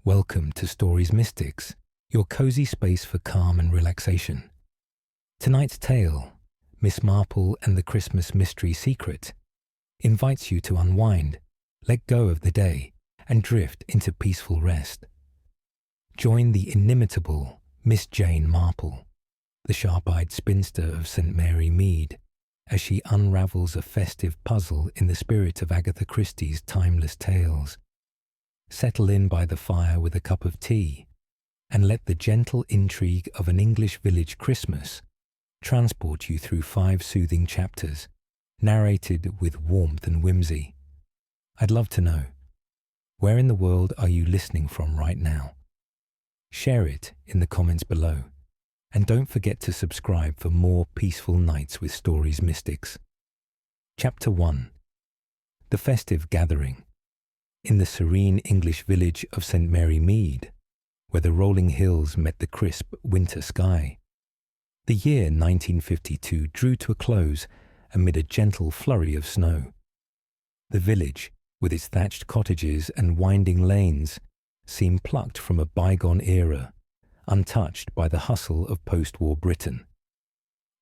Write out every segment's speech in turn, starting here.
Welcome to Stories Mystics, your cozy space for calm and relaxation. Tonight's tale, Miss Marple and the Christmas Mystery Secret, invites you to unwind, let go of the day, and drift into peaceful rest. Join the inimitable Miss Jane Marple, the sharp-eyed spinster of St. Mary Mead, as she unravels a festive puzzle in the spirit of Agatha Christie's timeless tales. Settle in by the fire with a cup of tea, and let the gentle intrigue of an English village Christmas transport you through 5 soothing chapters, narrated with warmth and whimsy. I'd love to know, where in the world are you listening from right now? Share it in the comments below, and don't forget to subscribe for more peaceful nights with Stories Mystics. Chapter 1. The Festive Gathering. In the serene English village of St. Mary Mead, where the rolling hills met the crisp winter sky, the year 1952 drew to a close amid a gentle flurry of snow. The village, with its thatched cottages and winding lanes, seemed plucked from a bygone era, untouched by the hustle of post-war Britain.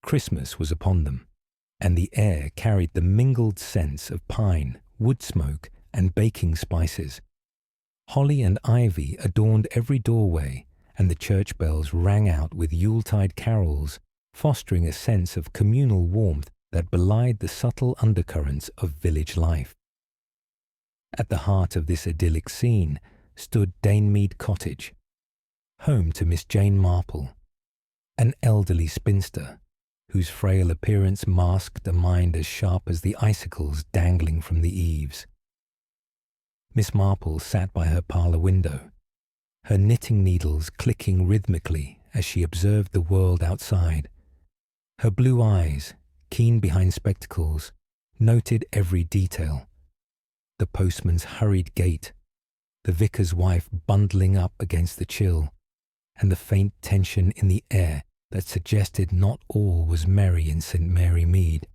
Christmas was upon them, and the air carried the mingled scents of pine, wood smoke, and baking spices. Holly and ivy adorned every doorway, and the church bells rang out with Yuletide carols, fostering a sense of communal warmth that belied the subtle undercurrents of village life. At the heart of this idyllic scene stood Mead Cottage, home to Miss Jane Marple, an elderly spinster whose frail appearance masked a mind as sharp as the icicles dangling from the eaves. Miss Marple sat by her parlour window, her knitting needles clicking rhythmically as she observed the world outside. Her blue eyes, keen behind spectacles, noted every detail. The postman's hurried gait, the vicar's wife bundling up against the chill, and the faint tension in the air that suggested not all was merry in St. Mary Mead.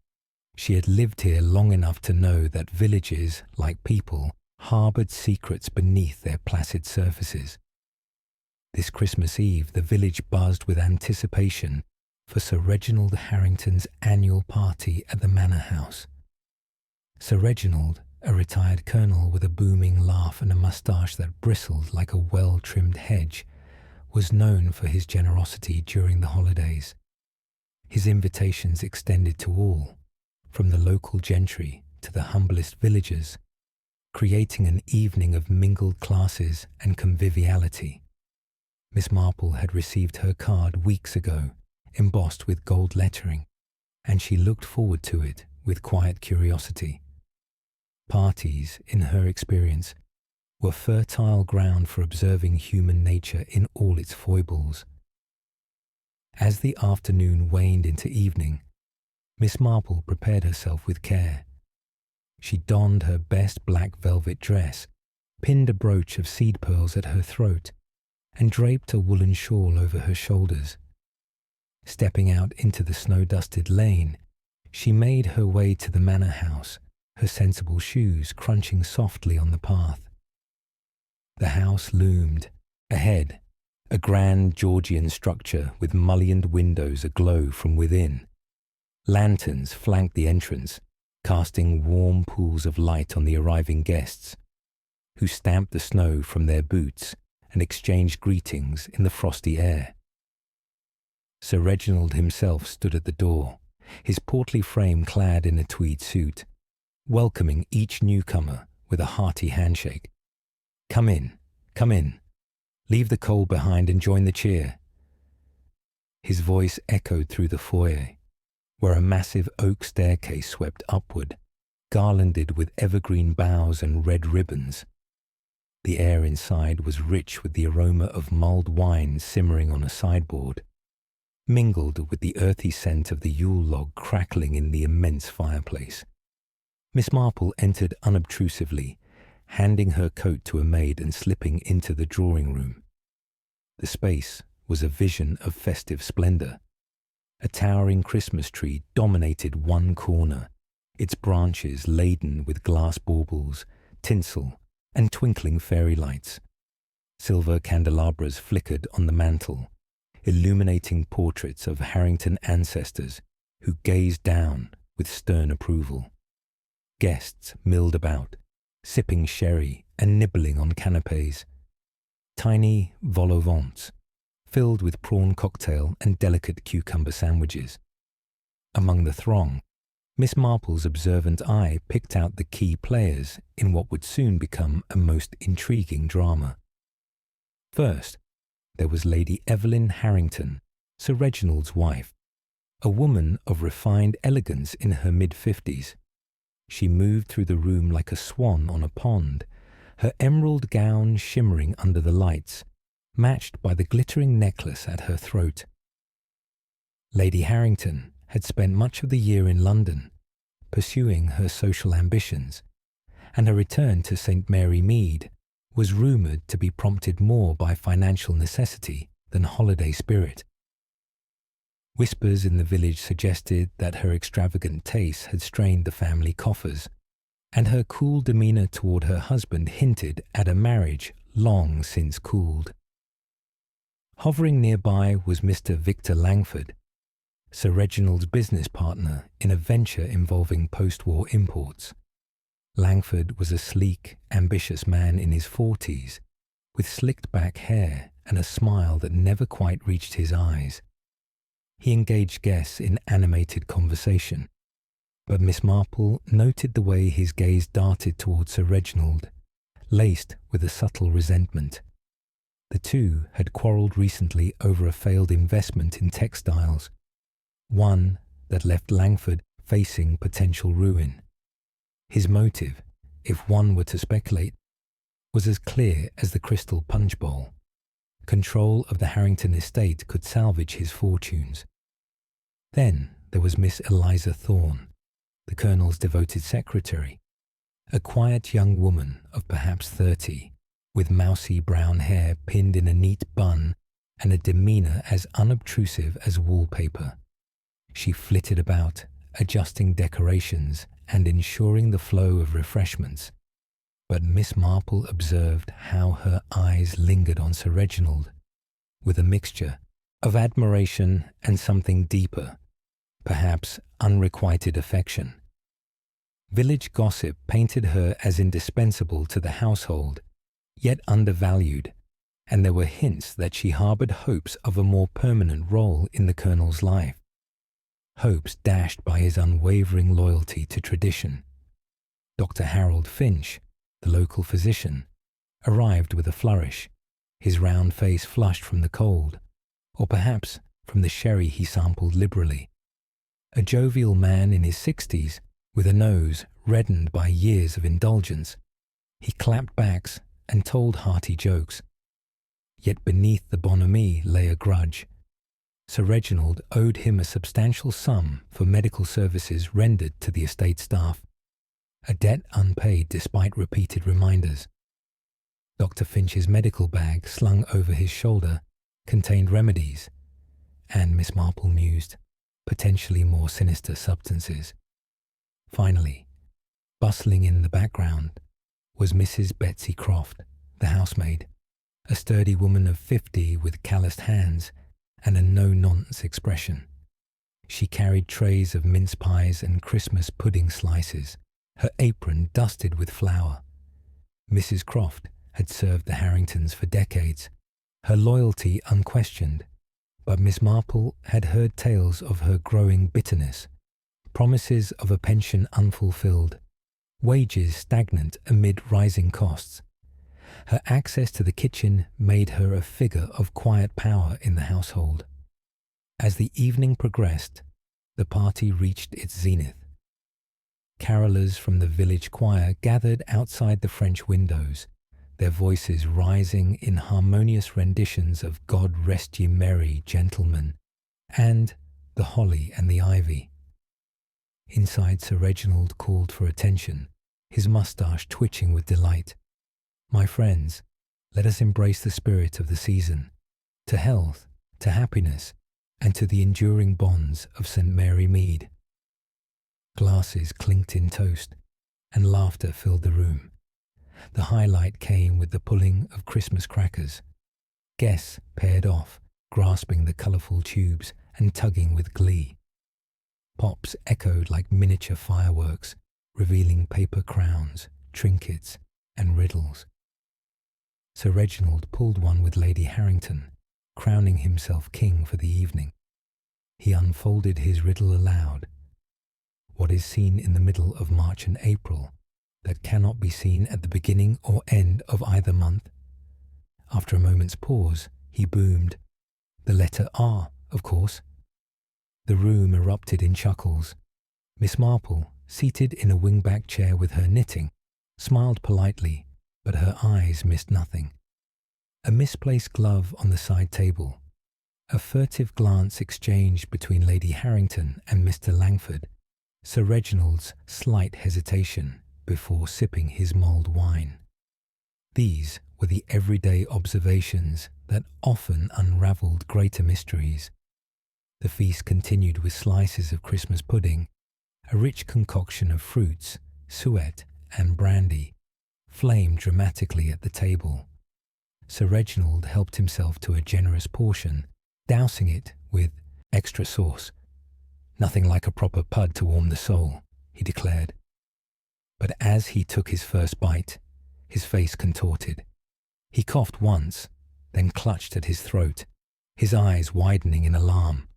She had lived here long enough to know that villages, like people, harboured secrets beneath their placid surfaces. This Christmas Eve the village buzzed with anticipation for Sir Reginald Harrington's annual party at the Manor House. Sir Reginald, a retired colonel with a booming laugh and a moustache that bristled like a well-trimmed hedge, was known for his generosity during the holidays. His invitations extended to all, from the local gentry to the humblest villagers, creating an evening of mingled classes and conviviality. Miss Marple had received her card weeks ago, embossed with gold lettering, and she looked forward to it with quiet curiosity. Parties, in her experience, were fertile ground for observing human nature in all its foibles. As the afternoon waned into evening, Miss Marple prepared herself with care. She donned her best black velvet dress, pinned a brooch of seed pearls at her throat, and draped a woolen shawl over her shoulders. Stepping out into the snow-dusted lane, she made her way to the Manor House, her sensible shoes crunching softly on the path. The house loomed. Ahead, a grand Georgian structure with mullioned windows aglow from within. Lanterns flanked the entrance, casting warm pools of light on the arriving guests, who stamped the snow from their boots and exchanged greetings in the frosty air. Sir Reginald himself stood at the door, his portly frame clad in a tweed suit, welcoming each newcomer with a hearty handshake. Come in, come in. Leave the cold behind and join the cheer." His voice echoed through the foyer, where a massive oak staircase swept upward, garlanded with evergreen boughs and red ribbons. The air inside was rich with the aroma of mulled wine simmering on a sideboard, mingled with the earthy scent of the Yule log crackling in the immense fireplace. Miss Marple entered unobtrusively, handing her coat to a maid and slipping into the drawing-room. The space was a vision of festive splendour. A towering Christmas tree dominated one corner, its branches laden with glass baubles, tinsel, and twinkling fairy lights. Silver candelabras flickered on the mantel, illuminating portraits of Harrington ancestors who gazed down with stern approval. Guests milled about, sipping sherry and nibbling on canapes. Tiny vol au vents, filled with prawn cocktail and delicate cucumber sandwiches. Among the throng, Miss Marple's observant eye picked out the key players in what would soon become a most intriguing drama. First, there was Lady Evelyn Harrington, Sir Reginald's wife, a woman of refined elegance in her mid-50s. She moved through the room like a swan on a pond, her emerald gown shimmering under the lights, matched by the glittering necklace at her throat. Lady Harrington had spent much of the year in London, pursuing her social ambitions, and her return to St. Mary Mead was rumoured to be prompted more by financial necessity than holiday spirit. Whispers in the village suggested that her extravagant tastes had strained the family coffers, and her cool demeanour toward her husband hinted at a marriage long since cooled. Hovering nearby was Mr. Victor Langford, Sir Reginald's business partner in a venture involving post-war imports. Langford was a sleek, ambitious man in his 40s, with slicked-back hair and a smile that never quite reached his eyes. He engaged guests in animated conversation, but Miss Marple noted the way his gaze darted towards Sir Reginald, laced with a subtle resentment. The two had quarrelled recently over a failed investment in textiles, one that left Langford facing potential ruin. His motive, if one were to speculate, was as clear as the crystal punch bowl. Control of the Harrington estate could salvage his fortunes. Then there was Miss Eliza Thorne, the Colonel's devoted secretary, a quiet young woman of perhaps 30, with mousy brown hair pinned in a neat bun and a demeanour as unobtrusive as wallpaper. She flitted about, adjusting decorations and ensuring the flow of refreshments, but Miss Marple observed how her eyes lingered on Sir Reginald, with a mixture of admiration and something deeper, perhaps unrequited affection. Village gossip painted her as indispensable to the household, yet undervalued, and there were hints that she harboured hopes of a more permanent role in the Colonel's life. Hopes dashed by his unwavering loyalty to tradition. Dr. Harold Finch, the local physician, arrived with a flourish, his round face flushed from the cold, or perhaps from the sherry he sampled liberally. A jovial man in his 60s, with a nose reddened by years of indulgence, he clapped backs and told hearty jokes. Yet beneath the bonhomie lay a grudge. Sir Reginald owed him a substantial sum for medical services rendered to the estate staff, a debt unpaid despite repeated reminders. Dr. Finch's medical bag slung over his shoulder contained remedies, and Miss Marple mused, potentially more sinister substances. Finally, bustling in the background, was Mrs. Betsy Croft, the housemaid, a sturdy woman of 50 with calloused hands and a no-nonsense expression. She carried trays of mince pies and Christmas pudding slices, her apron dusted with flour. Mrs. Croft had served the Harringtons for decades, her loyalty unquestioned, but Miss Marple had heard tales of her growing bitterness, promises of a pension unfulfilled, wages stagnant amid rising costs. Her access to the kitchen made her a figure of quiet power in the household. As the evening progressed, the party reached its zenith. Carolers from the village choir gathered outside the French windows, their voices rising in harmonious renditions of God Rest Ye Merry, Gentlemen, and The Holly and the Ivy. Inside, Sir Reginald called for attention, his moustache twitching with delight. My friends, let us embrace the spirit of the season, to health, to happiness, and to the enduring bonds of St. Mary Mead. Glasses clinked in toast, and laughter filled the room. The highlight came with the pulling of Christmas crackers. Guests paired off, grasping the colourful tubes and tugging with glee. Pops echoed like miniature fireworks, revealing paper crowns, trinkets, and riddles. Sir Reginald pulled one with Lady Harrington, crowning himself king for the evening. He unfolded his riddle aloud. What is seen in the middle of March and April that cannot be seen at the beginning or end of either month? After a moment's pause, he boomed, "The letter R, of course." The room erupted in chuckles. Miss Marple, seated in a wing-back chair with her knitting, smiled politely, but her eyes missed nothing. A misplaced glove on the side table, a furtive glance exchanged between Lady Harrington and Mr. Langford, Sir Reginald's slight hesitation before sipping his mulled wine. These were the everyday observations that often unravelled greater mysteries. The feast continued with slices of Christmas pudding, a rich concoction of fruits, suet, and brandy, flamed dramatically at the table. Sir Reginald helped himself to a generous portion, dousing it with extra sauce. "Nothing like a proper pud to warm the soul," he declared. But as he took his first bite, his face contorted. He coughed once, then clutched at his throat, his eyes widening in alarm.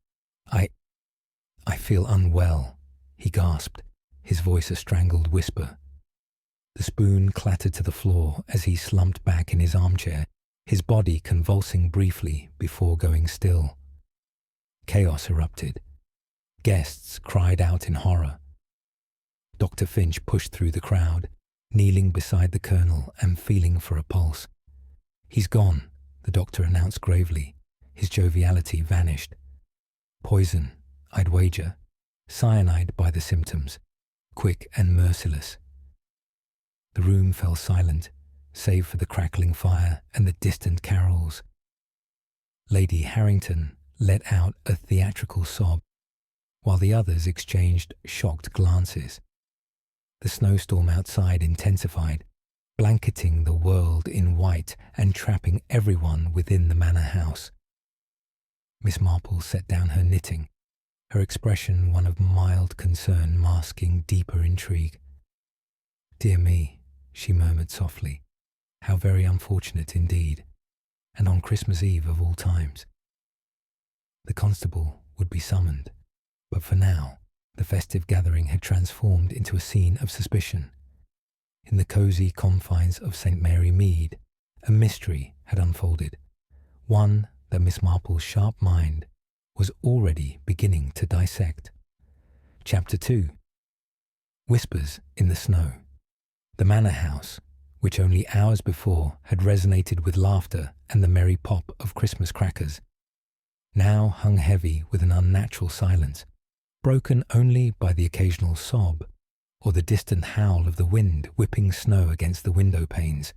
I feel unwell," he gasped, his voice a strangled whisper. The spoon clattered to the floor as he slumped back in his armchair, his body convulsing briefly before going still. Chaos erupted. Guests cried out in horror. Dr. Finch pushed through the crowd, kneeling beside the Colonel and feeling for a pulse. "He's gone," the doctor announced gravely. His joviality vanished. "Poison, I'd wager. Cyanide by the symptoms. Quick and merciless." The room fell silent, save for the crackling fire and the distant carols. Lady Harrington let out a theatrical sob, while the others exchanged shocked glances. The snowstorm outside intensified, blanketing the world in white and trapping everyone within the Manor House. Miss Marple set down her knitting, her expression one of mild concern masking deeper intrigue. "Dear me," she murmured softly, "how very unfortunate indeed, and on Christmas Eve of all times." The constable would be summoned, but for now, the festive gathering had transformed into a scene of suspicion. In the cosy confines of St. Mary Mead, a mystery had unfolded, one that Miss Marple's sharp mind was already beginning to dissect. Chapter 2. Whispers in the Snow. The Manor House, which only hours before had resonated with laughter and the merry pop of Christmas crackers, now hung heavy with an unnatural silence, broken only by the occasional sob or the distant howl of the wind whipping snow against the window panes.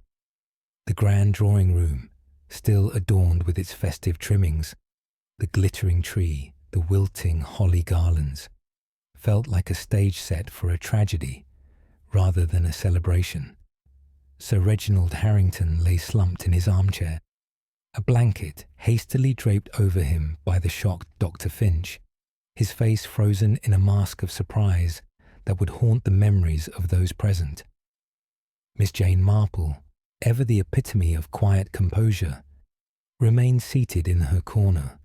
The grand drawing room, still adorned with its festive trimmings, the glittering tree, the wilting holly garlands, felt like a stage set for a tragedy rather than a celebration. Sir Reginald Harrington lay slumped in his armchair, a blanket hastily draped over him by the shocked Dr. Finch, his face frozen in a mask of surprise that would haunt the memories of those present. Miss Jane Marple, ever the epitome of quiet composure, remained seated in her corner.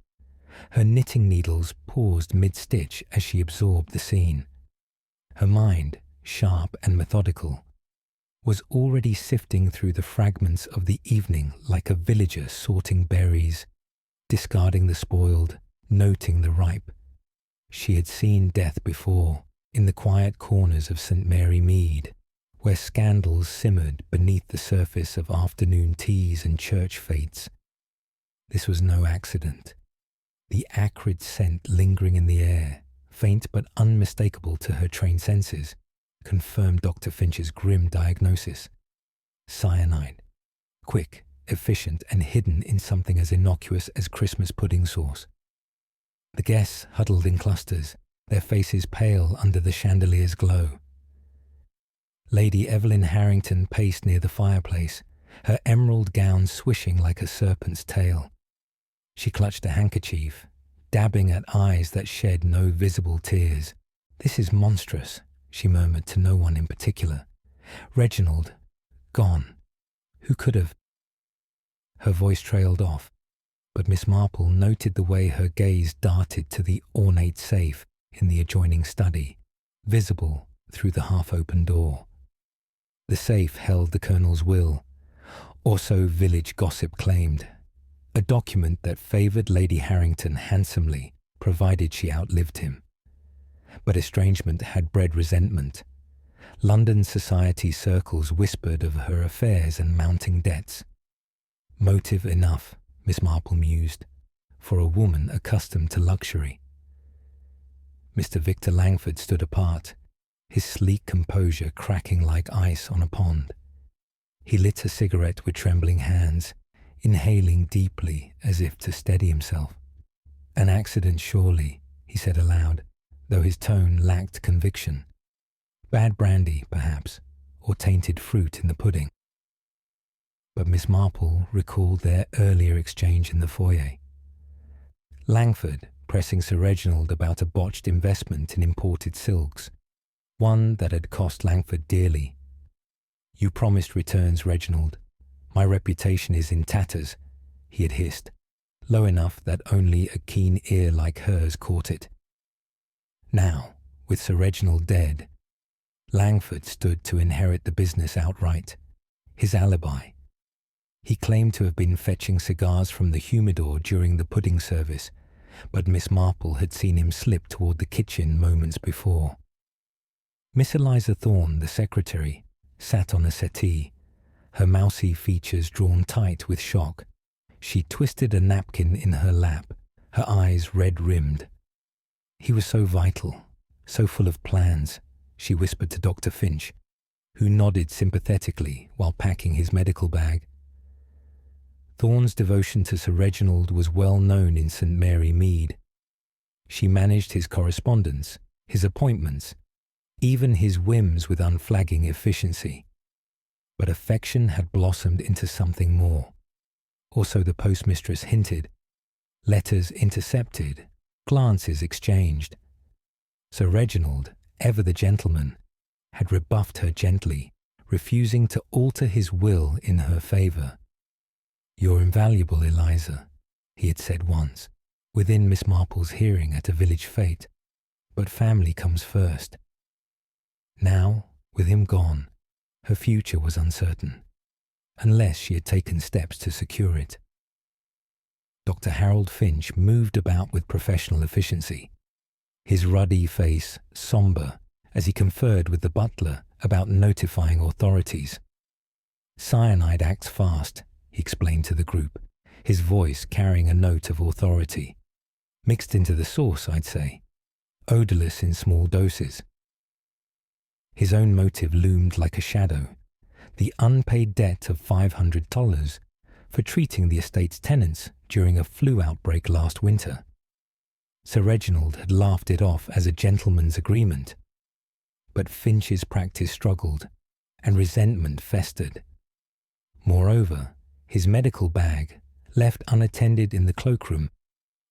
Her knitting needles paused mid-stitch as she absorbed the scene. Her mind, sharp and methodical, was already sifting through the fragments of the evening like a villager sorting berries, discarding the spoiled, noting the ripe. She had seen death before, in the quiet corners of St. Mary Mead, where scandals simmered beneath the surface of afternoon teas and church fetes. This was no accident. The acrid scent lingering in the air, faint but unmistakable to her trained senses, confirmed Dr. Finch's grim diagnosis. Cyanide. Quick, efficient, and hidden in something as innocuous as Christmas pudding sauce. The guests huddled in clusters, their faces pale under the chandelier's glow. Lady Evelyn Harrington paced near the fireplace, her emerald gown swishing like a serpent's tail. She clutched a handkerchief, dabbing at eyes that shed no visible tears. "This is monstrous," she murmured to no one in particular. "Reginald, gone. Who could have—" Her voice trailed off, but Miss Marple noted the way her gaze darted to the ornate safe in the adjoining study, visible through the half-open door. The safe held the Colonel's will, or so village gossip claimed, a document that favoured Lady Harrington handsomely, provided she outlived him. But estrangement had bred resentment. London society circles whispered of her affairs and mounting debts. Motive enough, Miss Marple mused, for a woman accustomed to luxury. Mr. Victor Langford stood apart, his sleek composure cracking like ice on a pond. He lit a cigarette with trembling hands, inhaling deeply as if to steady himself. "An accident, surely," he said aloud, though his tone lacked conviction. "Bad brandy, perhaps, or tainted fruit in the pudding." But Miss Marple recalled their earlier exchange in the foyer. Langford pressing Sir Reginald about a botched investment in imported silks, one that had cost Langford dearly. "You promised returns, Reginald. My reputation is in tatters," he had hissed, low enough that only a keen ear like hers caught it. Now, with Sir Reginald dead, Langford stood to inherit the business outright, his alibi. He claimed to have been fetching cigars from the humidor during the pudding service, but Miss Marple had seen him slip toward the kitchen moments before. Miss Eliza Thorne, the secretary, sat on a settee, her mousy features drawn tight with shock. She twisted a napkin in her lap, her eyes red-rimmed. "He was so vital, so full of plans," she whispered to Dr. Finch, who nodded sympathetically while packing his medical bag. Thorne's devotion to Sir Reginald was well known in St. Mary Mead. She managed his correspondence, his appointments, even his whims with unflagging efficiency. But affection had blossomed into something more, or so the postmistress hinted. Letters intercepted, glances exchanged. Sir Reginald, ever the gentleman, had rebuffed her gently, refusing to alter his will in her favour. "You're invaluable, Eliza," he had said once, within Miss Marple's hearing at a village fete, "but family comes first." Now, with him gone, her future was uncertain, unless she had taken steps to secure it. Dr. Harold Finch moved about with professional efficiency, his ruddy face sombre as he conferred with the butler about notifying authorities. "Cyanide acts fast," he explained to the group, his voice carrying a note of authority. "Mixed into the sauce, I'd say. Odourless in small doses." His own motive loomed like a shadow, the unpaid debt of $500 for treating the estate's tenants during a flu outbreak last winter. Sir Reginald had laughed it off as a gentleman's agreement, but Finch's practice struggled, and resentment festered. Moreover, his medical bag, left unattended in the cloakroom,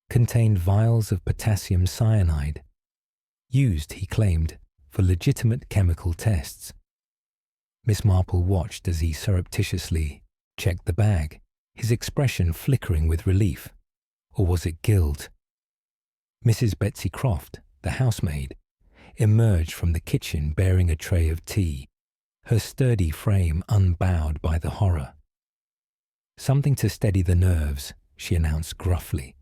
contained vials of potassium cyanide, used, he claimed, for legitimate chemical tests. Miss Marple watched as he surreptitiously checked the bag, his expression flickering with relief. Or was it guilt? Mrs. Betsy Croft, the housemaid, emerged from the kitchen bearing a tray of tea, her sturdy frame unbowed by the horror. "Something to steady the nerves," she announced gruffly,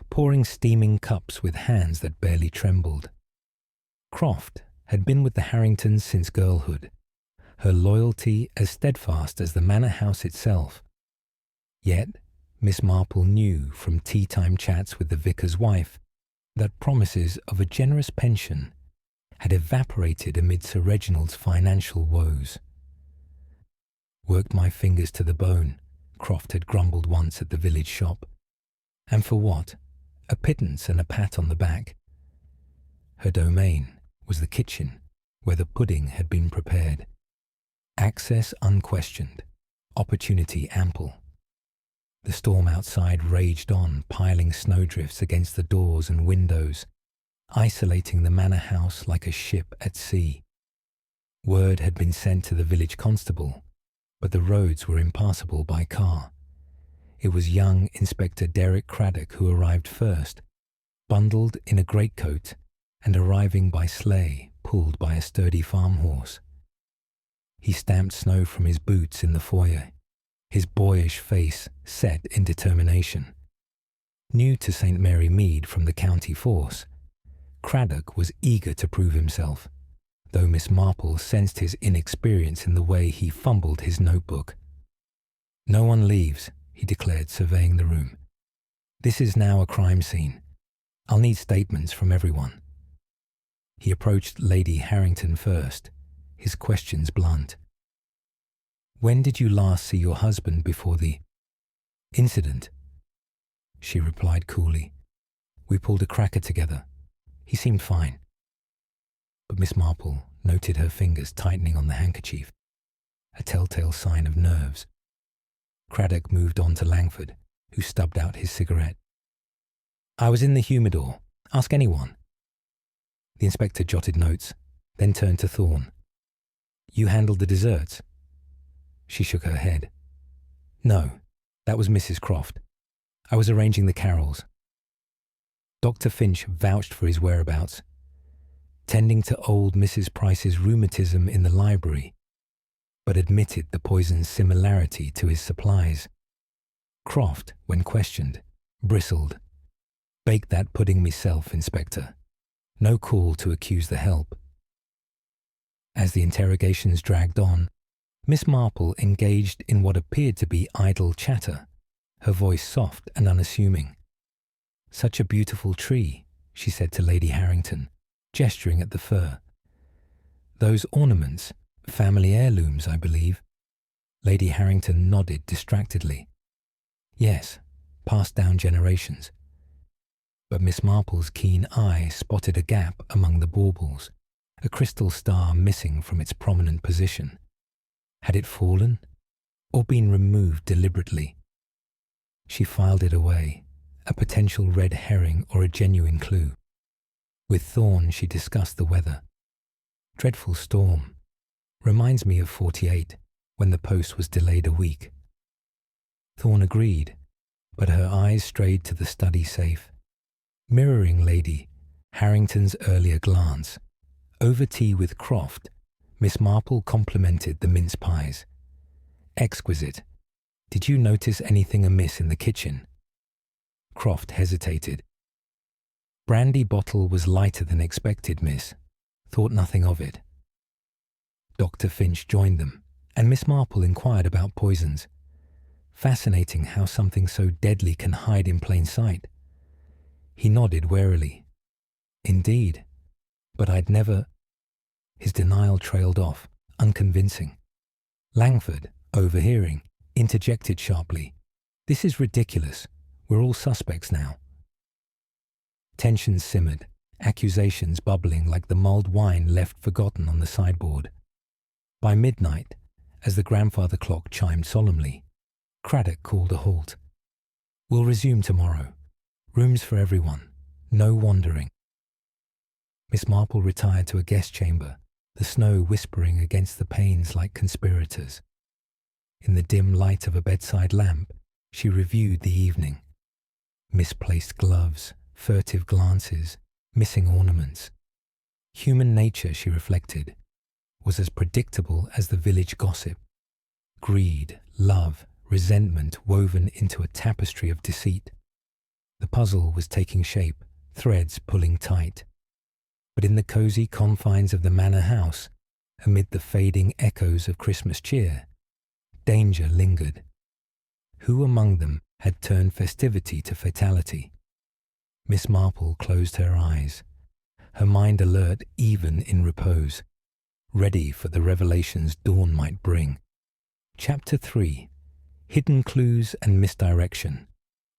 pouring steaming cups with hands that barely trembled. Croft had been with the Harringtons since girlhood, her loyalty as steadfast as the Manor House itself. Yet Miss Marple knew from tea-time chats with the vicar's wife that promises of a generous pension had evaporated amid Sir Reginald's financial woes. "Worked my fingers to the bone," Croft had grumbled once at the village shop. "And for what? A pittance and a pat on the back." Her domain was the kitchen, where the pudding had been prepared. Access unquestioned, opportunity ample. The storm outside raged on, piling snowdrifts against the doors and windows, isolating the manor house like a ship at sea. Word had been sent to the village constable, but the roads were impassable by car. It was young Inspector Derek Craddock who arrived first, bundled in a greatcoat and arriving by sleigh pulled by a sturdy farm horse. He stamped snow from his boots in the foyer, his boyish face set in determination. New to St. Mary Mead from the county force, Craddock was eager to prove himself, though Miss Marple sensed his inexperience in the way he fumbled his notebook. "No one leaves," he declared, surveying the room. "This is now a crime scene. I'll need statements from everyone." He approached Lady Harrington first, his questions blunt. "When did you last see your husband before the incident?" She replied coolly. "We pulled a cracker together. He seemed fine." But Miss Marple noted her fingers tightening on the handkerchief, a telltale sign of nerves. Craddock moved on to Langford, who stubbed out his cigarette. "I was in the humidor. Ask anyone." The inspector jotted notes, then turned to Thorne. "You handled the desserts?" She shook her head. "No, that was Mrs. Croft. I was arranging the carols." Dr. Finch vouched for his whereabouts, tending to old Mrs. Price's rheumatism in the library, but admitted the poison's similarity to his supplies. Croft, when questioned, bristled. "Baked that pudding myself, Inspector. No call to accuse the help." As the interrogations dragged on, Miss Marple engaged in what appeared to be idle chatter, her voice soft and unassuming. "Such a beautiful tree," she said to Lady Harrington, gesturing at the fir. "Those ornaments, family heirlooms, I believe." Lady Harrington nodded distractedly. "Yes, passed down generations." But Miss Marple's keen eye spotted a gap among the baubles, a crystal star missing from its prominent position. Had it fallen, or been removed deliberately? She filed it away, a potential red herring or a genuine clue. With Thorne she discussed the weather. "Dreadful storm. Reminds me of '48, when the post was delayed a week." Thorne agreed, but her eyes strayed to the study safe, mirroring Lady Harrington's earlier glance. Over tea with Croft, Miss Marple complimented the mince pies. "Exquisite. Did you notice anything amiss in the kitchen?" Croft hesitated. "Brandy bottle was lighter than expected, miss. Thought nothing of it." Dr. Finch joined them, and Miss Marple inquired about poisons. Fascinating how something so deadly can hide in plain sight. He nodded warily. "Indeed, but I'd never—" His denial trailed off, unconvincing. Langford, overhearing, interjected sharply. "This is ridiculous. We're all suspects now." Tension simmered, accusations bubbling like the mulled wine left forgotten on the sideboard. By midnight, as the grandfather clock chimed solemnly, Craddock called a halt. "We'll resume tomorrow. Rooms for everyone. No wandering." Miss Marple retired to a guest chamber, the snow whispering against the panes like conspirators. In the dim light of a bedside lamp, she reviewed the evening. Misplaced gloves, furtive glances, missing ornaments. Human nature, she reflected, was as predictable as the village gossip. Greed, love, resentment woven into a tapestry of deceit. The puzzle was taking shape, threads pulling tight. But in the cosy confines of the manor house, amid the fading echoes of Christmas cheer, danger lingered. Who among them had turned festivity to fatality? Miss Marple closed her eyes, her mind alert even in repose, ready for the revelations dawn might bring. Chapter 3. Hidden Clues and Misdirection.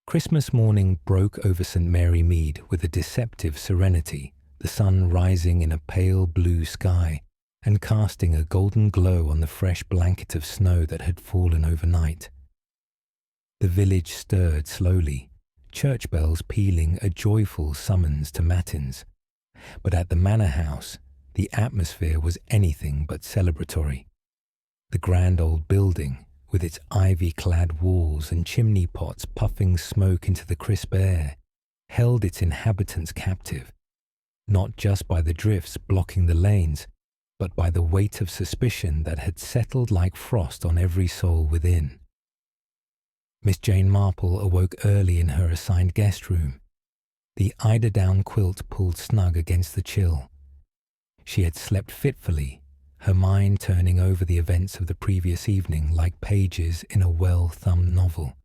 Christmas morning broke over St. Mary Mead with a deceptive serenity, the sun rising in a pale blue sky, and casting a golden glow on the fresh blanket of snow that had fallen overnight. The village stirred slowly, church bells pealing a joyful summons to matins, but at the Manor House the atmosphere was anything but celebratory. The grand old building, with its ivy-clad walls and chimney pots puffing smoke into the crisp air, held its inhabitants captive, not just by the drifts blocking the lanes, but by the weight of suspicion that had settled like frost on every soul within. Miss Jane Marple awoke early in her assigned guest room, the eider-down quilt pulled snug against the chill. She had slept fitfully, her mind turning over the events of the previous evening like pages in a well-thumbed novel.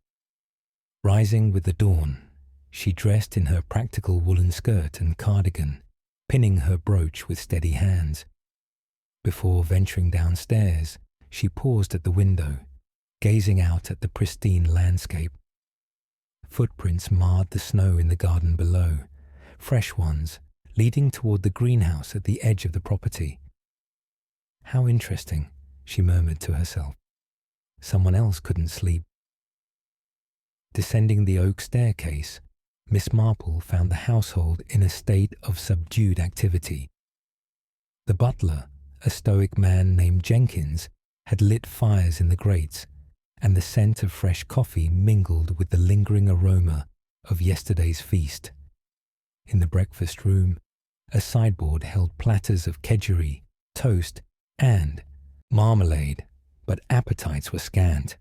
Rising with the dawn, she dressed in her practical woolen skirt and cardigan, pinning her brooch with steady hands. Before venturing downstairs, she paused at the window, gazing out at the pristine landscape. Footprints marred the snow in the garden below, fresh ones leading toward the greenhouse at the edge of the property. How interesting, she murmured to herself. Someone else couldn't sleep. Descending the oak staircase, Miss Marple found the household in a state of subdued activity. The butler, a stoic man named Jenkins, had lit fires in the grates, and the scent of fresh coffee mingled with the lingering aroma of yesterday's feast. In the breakfast room, a sideboard held platters of kedgeree, toast, and marmalade, but appetites were scant.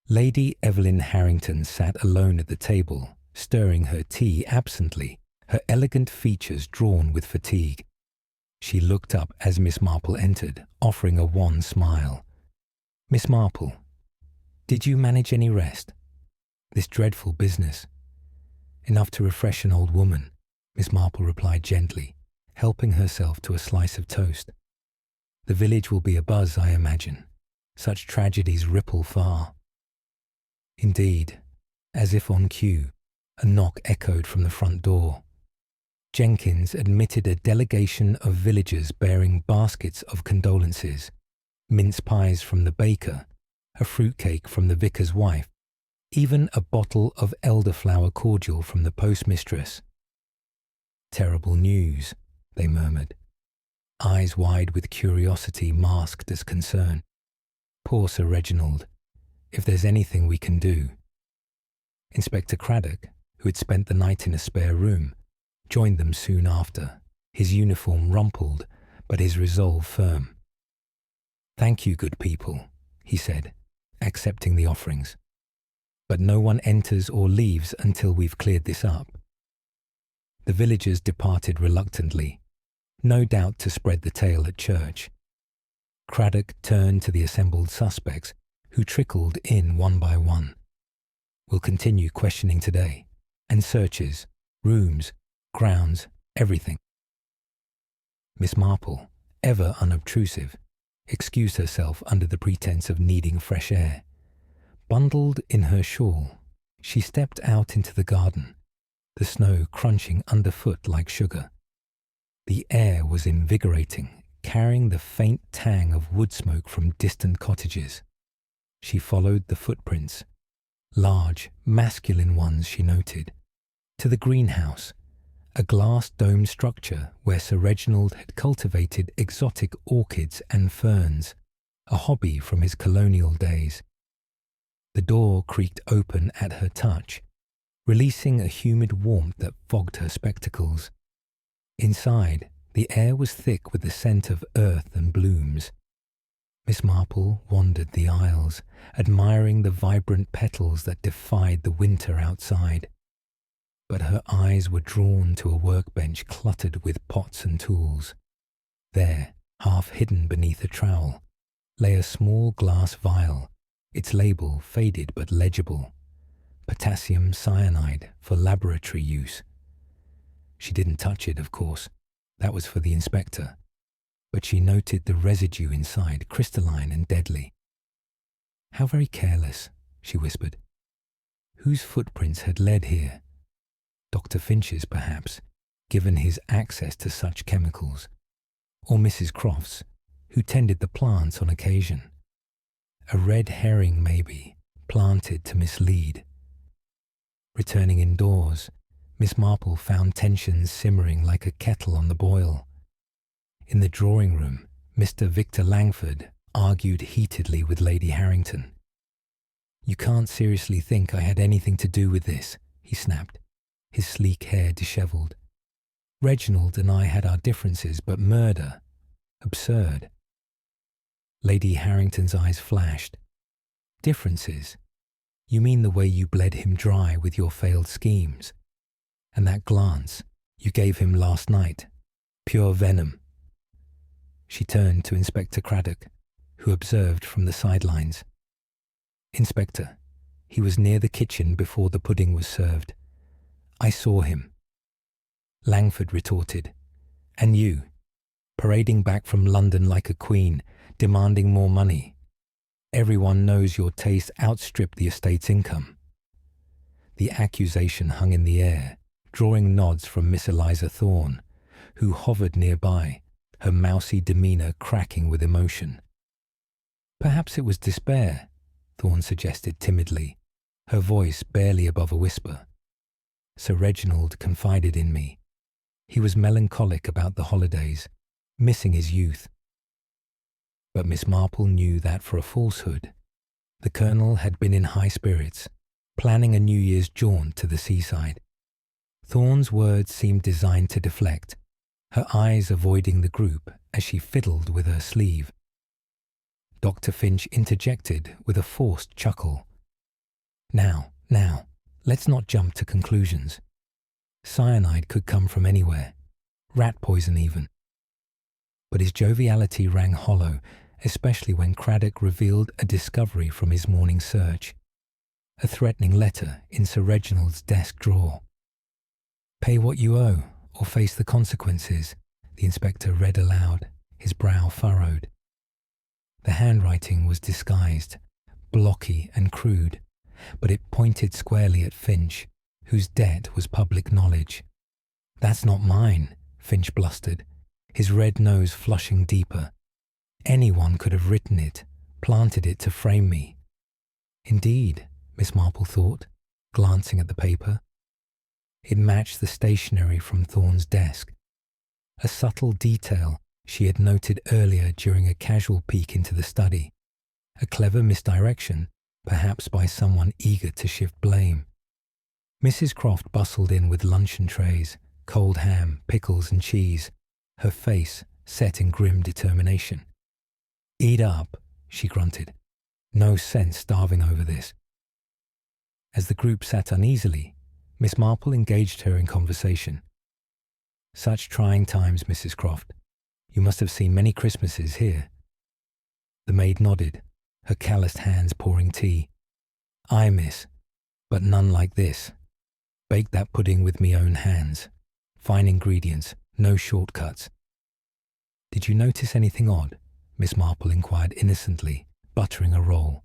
Lady Evelyn Harrington sat alone at the table, stirring her tea absently, her elegant features drawn with fatigue. She looked up as Miss Marple entered, offering a wan smile. "Miss Marple, did you manage any rest? This dreadful business." "Enough to refresh an old woman," Miss Marple replied gently, helping herself to a slice of toast. "The village will be abuzz, I imagine. Such tragedies ripple far." Indeed, as if on cue, a knock echoed from the front door. Jenkins admitted a delegation of villagers bearing baskets of condolences, mince pies from the baker, a fruitcake from the vicar's wife, even a bottle of elderflower cordial from the postmistress. "Terrible news," they murmured, eyes wide with curiosity masked as concern. "Poor Sir Reginald. If there's anything we can do." Inspector Craddock, who had spent the night in a spare room, joined them soon after, his uniform rumpled, but his resolve firm. "Thank you, good people," he said, accepting the offerings. "But no one enters or leaves until we've cleared this up." The villagers departed reluctantly, no doubt to spread the tale at church. Craddock turned to the assembled suspects, who trickled in one by one. "We'll continue questioning today, and searches, rooms, grounds, everything." Miss Marple, ever unobtrusive, excused herself under the pretense of needing fresh air. Bundled in her shawl, she stepped out into the garden, the snow crunching underfoot like sugar. The air was invigorating, carrying the faint tang of wood smoke from distant cottages. She followed the footprints, large, masculine ones she noted, to the greenhouse, a glass-domed structure where Sir Reginald had cultivated exotic orchids and ferns, a hobby from his colonial days. The door creaked open at her touch, releasing a humid warmth that fogged her spectacles. Inside, the air was thick with the scent of earth and blooms. Miss Marple wandered the aisles, admiring the vibrant petals that defied the winter outside. But her eyes were drawn to a workbench cluttered with pots and tools. There, half hidden beneath a trowel, lay a small glass vial, its label faded but legible. Potassium cyanide for laboratory use. She didn't touch it, of course. That was for the inspector. But she noted the residue inside, crystalline and deadly. "How very careless," she whispered. Whose footprints had led here? Dr. Finch's, perhaps, given his access to such chemicals. or Mrs. Croft's, who tended the plants on occasion. A red herring, maybe, planted to mislead. Returning indoors, Miss Marple found tensions simmering like a kettle on the boil. In the drawing room, Mr. Victor Langford argued heatedly with Lady Harrington. "You can't seriously think I had anything to do with this," he snapped, his sleek hair dishevelled. "Reginald and I had our differences, but murder? Absurd." Lady Harrington's eyes flashed. "Differences? You mean the way you bled him dry with your failed schemes? And that glance you gave him last night? Pure venom." She turned to Inspector Craddock, who observed from the sidelines. "Inspector, he was near the kitchen before the pudding was served. I saw him." Langford retorted, "And you, parading back from London like a queen, demanding more money. Everyone knows your taste outstripped the estate's income." The accusation hung in the air, drawing nods from Miss Eliza Thorne, who hovered nearby, her mousy demeanor cracking with emotion. "Perhaps it was despair," Thorne suggested timidly, her voice barely above a whisper. "Sir Reginald confided in me. He was melancholic about the holidays, missing his youth." But Miss Marple knew that for a falsehood. The Colonel had been in high spirits, planning a New Year's jaunt to the seaside. Thorne's words seemed designed to deflect, her eyes avoiding the group as she fiddled with her sleeve. Dr. Finch interjected with a forced chuckle. Now, let's not jump to conclusions. Cyanide could come from anywhere, rat poison even." But his joviality rang hollow, especially when Craddock revealed a discovery from his morning search. A threatening letter in Sir Reginald's desk drawer. "Pay what you owe, or face the consequences," the inspector read aloud, his brow furrowed. The handwriting was disguised, blocky and crude, but it pointed squarely at Finch, whose debt was public knowledge. "That's not mine," Finch blustered, his red nose flushing deeper. "Anyone could have written it, planted it to frame me." "Indeed," Miss Marple thought, glancing at the paper. It matched the stationery from Thorne's desk, a subtle detail she had noted earlier during a casual peek into the study, a clever misdirection, perhaps by someone eager to shift blame. Mrs. Croft bustled in with luncheon trays, cold ham, pickles and cheese, her face set in grim determination. "Eat up," she grunted. "No sense starving over this." As the group sat uneasily, Miss Marple engaged her in conversation. "Such trying times, Mrs. Croft. You must have seen many Christmases here." The maid nodded, her calloused hands pouring tea. "Aye, miss, but none like this. Baked that pudding with me own hands. Fine ingredients, no shortcuts." "Did you notice anything odd?" Miss Marple inquired innocently, buttering a roll.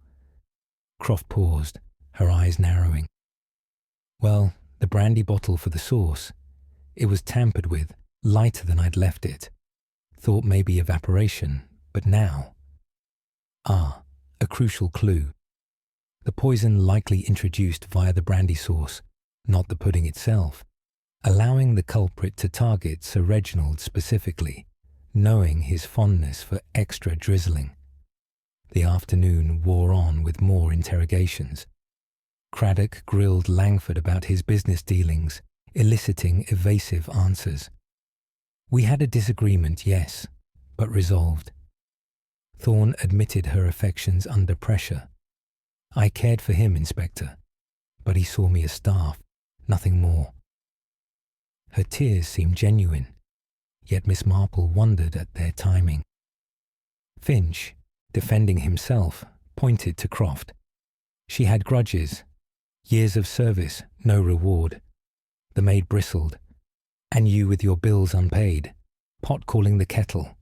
Croft paused, her eyes narrowing. "Well, the brandy bottle for the sauce. It was tampered with, lighter than I'd left it. Thought maybe evaporation, but now..." "Ah, a crucial clue. The poison likely introduced via the brandy sauce, not the pudding itself, allowing the culprit to target Sir Reginald specifically, knowing his fondness for extra drizzling." The afternoon wore on with more interrogations. Craddock grilled Langford about his business dealings, eliciting evasive answers. "We had a disagreement, yes, but resolved." Thorne admitted her affections under pressure. "I cared for him, Inspector, but he saw me as staff, nothing more." Her tears seemed genuine, yet Miss Marple wondered at their timing. Finch, defending himself, pointed to Croft. She had grudges. Years of service, no reward. The maid bristled. "And you with your bills unpaid. Pot calling the kettle."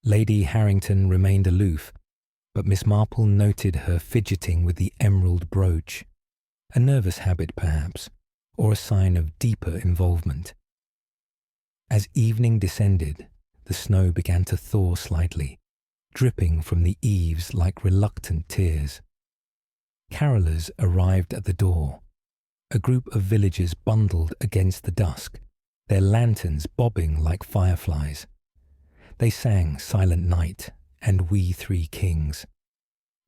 Lady Harrington remained aloof, but Miss Marple noted her fidgeting with the emerald brooch. A nervous habit, perhaps, or a sign of deeper involvement. As evening descended, the snow began to thaw slightly, dripping from the eaves like reluctant tears. Carolers arrived at the door, a group of villagers bundled against the dusk, their lanterns bobbing like fireflies. They sang Silent Night and We Three Kings,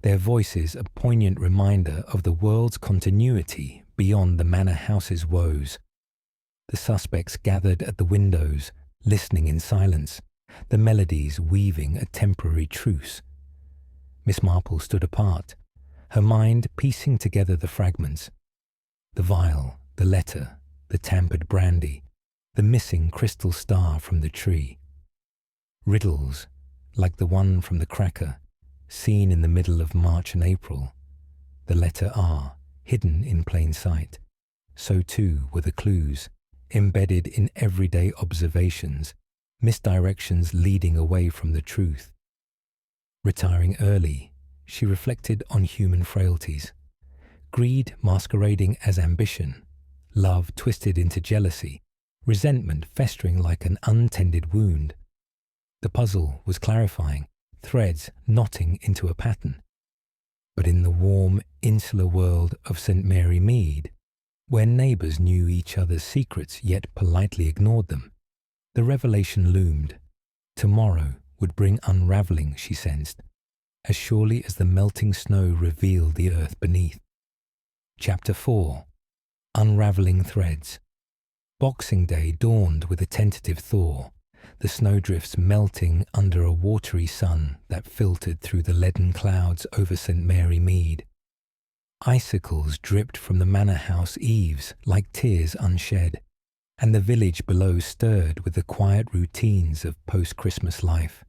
their voices a poignant reminder of the world's continuity beyond the Manor House's woes. The suspects gathered at the windows, listening in silence, the melodies weaving a temporary truce. Miss Marple stood apart, her mind piecing together the fragments. The vial, the letter, the tampered brandy, the missing crystal star from the tree. Riddles, like the one from the cracker, seen in the middle of March and April. The letter R, hidden in plain sight. So too were the clues, embedded in everyday observations, misdirections leading away from the truth. Retiring early, she reflected on human frailties. Greed masquerading as ambition, love twisted into jealousy, resentment festering like an untended wound. The puzzle was clarifying, threads knotting into a pattern. But in the warm, insular world of St. Mary Mead, where neighbours knew each other's secrets yet politely ignored them, the revelation loomed. Tomorrow would bring unravelling, she sensed, as surely as the melting snow revealed the earth beneath. Chapter 4. Unravelling Threads. Boxing Day dawned with a tentative thaw, the snowdrifts melting under a watery sun that filtered through the leaden clouds over St. Mary Mead. Icicles dripped from the Manor House eaves like tears unshed, and the village below stirred with the quiet routines of post-Christmas life.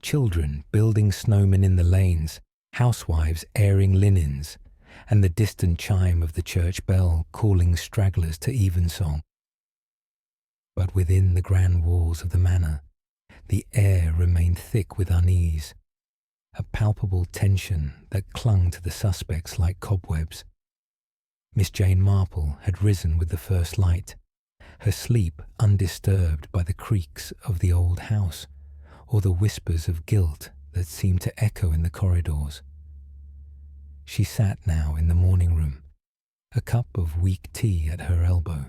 Children building snowmen in the lanes, housewives airing linens, and the distant chime of the church bell calling stragglers to evensong. But within the grand walls of the manor, the air remained thick with unease, a palpable tension that clung to the suspects like cobwebs. Miss Jane Marple had risen with the first light, her sleep undisturbed by the creaks of the old house or the whispers of guilt that seemed to echo in the corridors. She sat now in the morning room, a cup of weak tea at her elbow,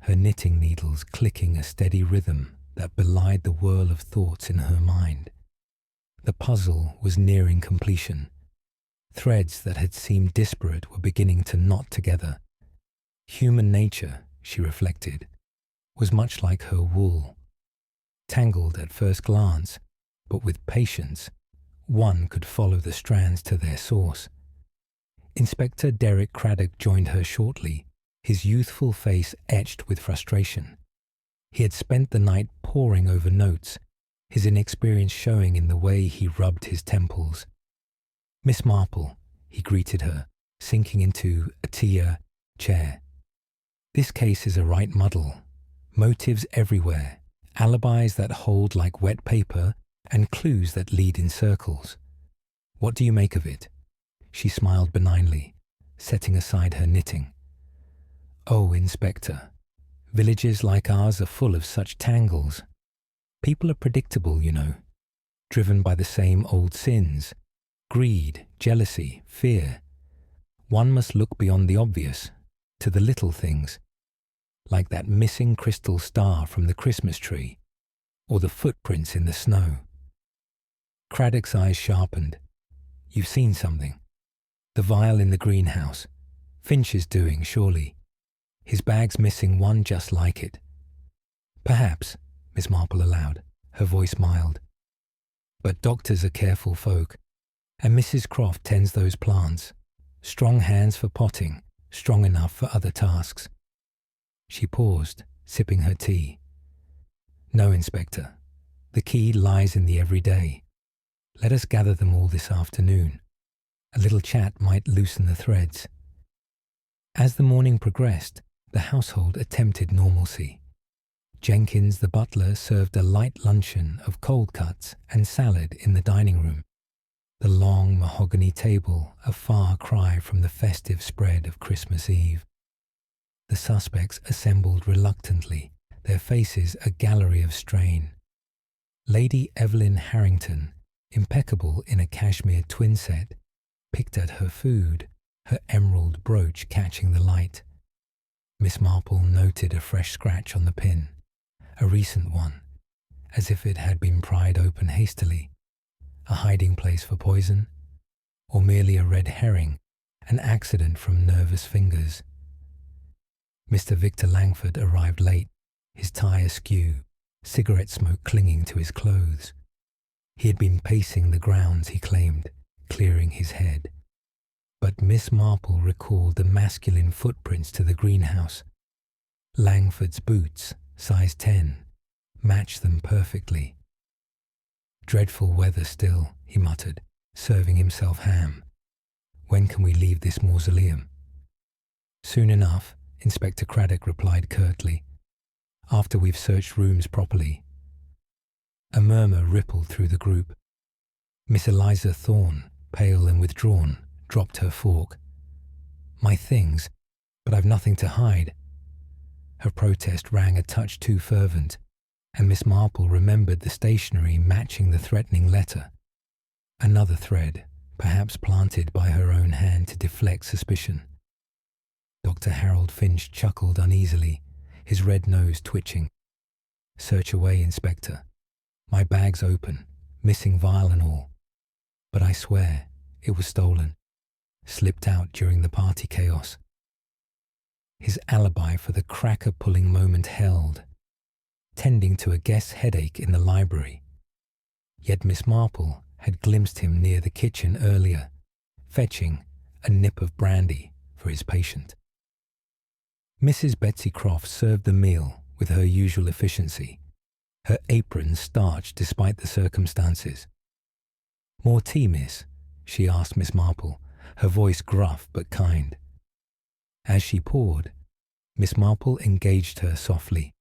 her knitting needles clicking a steady rhythm that belied the whirl of thoughts in her mind. The puzzle was nearing completion. Threads that had seemed disparate were beginning to knot together. Human nature, she reflected, was much like her wool. Tangled at first glance, but with patience, one could follow the strands to their source. Inspector Derek Craddock joined her shortly, his youthful face etched with frustration. He had spent the night poring over notes, his inexperience showing in the way he rubbed his temples. "Miss Marple," he greeted her, sinking into a chair. "This case is a right muddle. Motives everywhere, alibis that hold like wet paper, and clues that lead in circles. What do you make of it?" She smiled benignly, setting aside her knitting. "Oh, Inspector, villages like ours are full of such tangles. People are predictable, you know, driven by the same old sins, greed, jealousy, fear. One must look beyond the obvious, to the little things, like that missing crystal star from the Christmas tree, or the footprints in the snow." Craddock's eyes sharpened. "You've seen something. The vial in the greenhouse. Finch is doing, surely. His bag's missing one just like it." "Perhaps," Miss Marple allowed, her voice mild. "But doctors are careful folk, and Mrs. Croft tends those plants. Strong hands for potting, strong enough for other tasks." She paused, sipping her tea. "No, Inspector. The key lies in the everyday. Let us gather them all this afternoon. A little chat might loosen the threads." As the morning progressed, the household attempted normalcy. Jenkins the butler served a light luncheon of cold cuts and salad in the dining room, the long mahogany table a far cry from the festive spread of Christmas Eve. The suspects assembled reluctantly, their faces a gallery of strain. Lady Evelyn Harrington, impeccable in a cashmere twin set, picked at her food, her emerald brooch catching the light. Miss Marple noted a fresh scratch on the pin, a recent one, as if it had been pried open hastily. A hiding place for poison, or merely a red herring, an accident from nervous fingers. Mr. Victor Langford arrived late, his tie askew, cigarette smoke clinging to his clothes. He had been pacing the grounds, he claimed, clearing his head. But Miss Marple recalled the masculine footprints to the greenhouse. Langford's boots, size 10, matched them perfectly. Dreadful weather still, he muttered, serving himself ham. When can we leave this mausoleum? Soon enough, Inspector Craddock replied curtly. After we've searched rooms properly. A murmur rippled through the group. Miss Eliza Thorne, pale and withdrawn, dropped her fork. My things, but I've nothing to hide. Her protest rang a touch too fervent, and Miss Marple remembered the stationery matching the threatening letter. Another thread, perhaps planted by her own hand to deflect suspicion. Dr. Harold Finch chuckled uneasily, his red nose twitching. Search away, Inspector. My bag's open, missing vial and all. But I swear, it was stolen. Slipped out during the party chaos. His alibi for the cracker-pulling moment held, tending to a guest's headache in the library. Yet Miss Marple had glimpsed him near the kitchen earlier, fetching a nip of brandy for his patient. Mrs. Betsy Croft served the meal with her usual efficiency, her apron starched despite the circumstances. More tea, miss? She asked Miss Marple, her voice gruff but kind. As she poured, Miss Marple engaged her softly.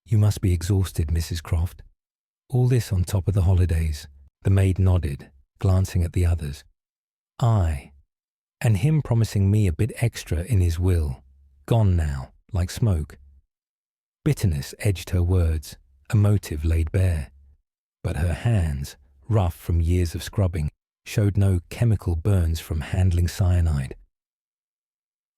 You must be exhausted, Mrs. Croft. All this on top of the holidays. The maid nodded, glancing at the others. Aye, and him promising me a bit extra in his will. Gone now, like smoke. Bitterness edged her words, a motive laid bare. But her hands, rough from years of scrubbing, showed no chemical burns from handling cyanide.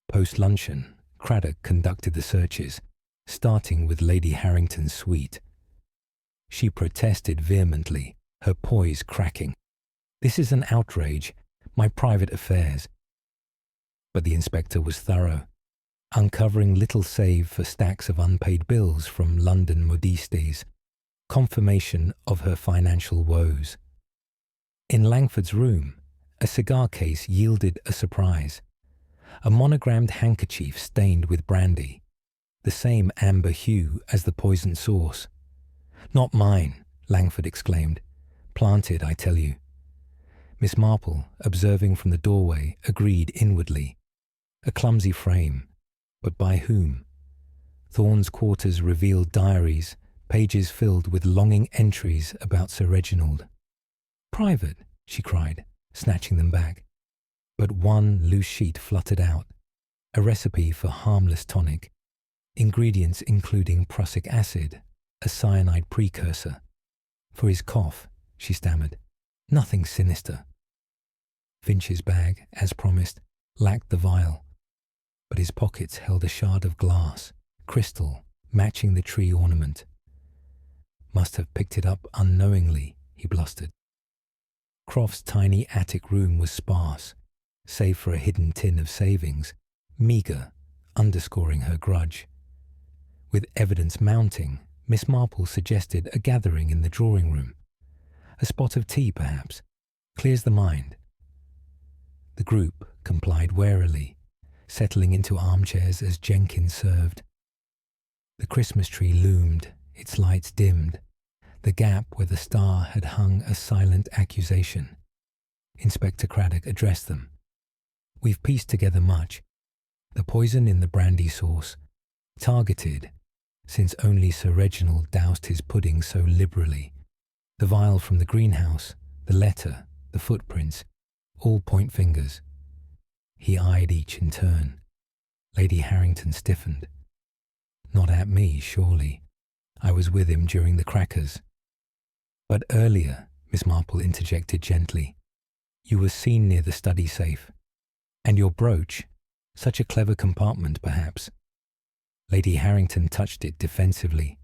Post-luncheon, Craddock conducted the searches, starting with Lady Harrington's suite. She protested vehemently, her poise cracking. This is an outrage, my private affairs. But the inspector was thorough, uncovering little save for stacks of unpaid bills from London modistes, confirmation of her financial woes. In Langford's room, a cigar case yielded a surprise. A monogrammed handkerchief stained with brandy, the same amber hue as the poisoned sauce. Not mine, Langford exclaimed. Planted, I tell you. Miss Marple, observing from the doorway, agreed inwardly. A clumsy frame, but by whom? Thorne's quarters revealed diaries, pages filled with longing entries about Sir Reginald. Private, she cried, snatching them back. But one loose sheet fluttered out, a recipe for harmless tonic, ingredients including prussic acid, a cyanide precursor. For his cough, she stammered. Nothing sinister. Finch's bag, as promised, lacked the vial, but his pockets held a shard of glass, crystal, matching the tree ornament. Must have picked it up unknowingly, he blustered. Croft's tiny attic room was sparse, save for a hidden tin of savings, meagre, underscoring her grudge. With evidence mounting, Miss Marple suggested a gathering in the drawing-room. A spot of tea, perhaps, clears the mind. The group complied warily, settling into armchairs as Jenkins served. The Christmas tree loomed, its lights dimmed, the gap where the star had hung a silent accusation. Inspector Craddock addressed them. We've pieced together much. The poison in the brandy sauce, targeted, since only Sir Reginald doused his pudding so liberally. The vial from the greenhouse, the letter, the footprints, all point fingers. He eyed each in turn. Lady Harrington stiffened. Not at me, surely. I was with him during the crackers. But earlier, Miss Marple interjected gently, you were seen near the study safe. And your brooch, such a clever compartment perhaps. Lady Harrington touched it defensively.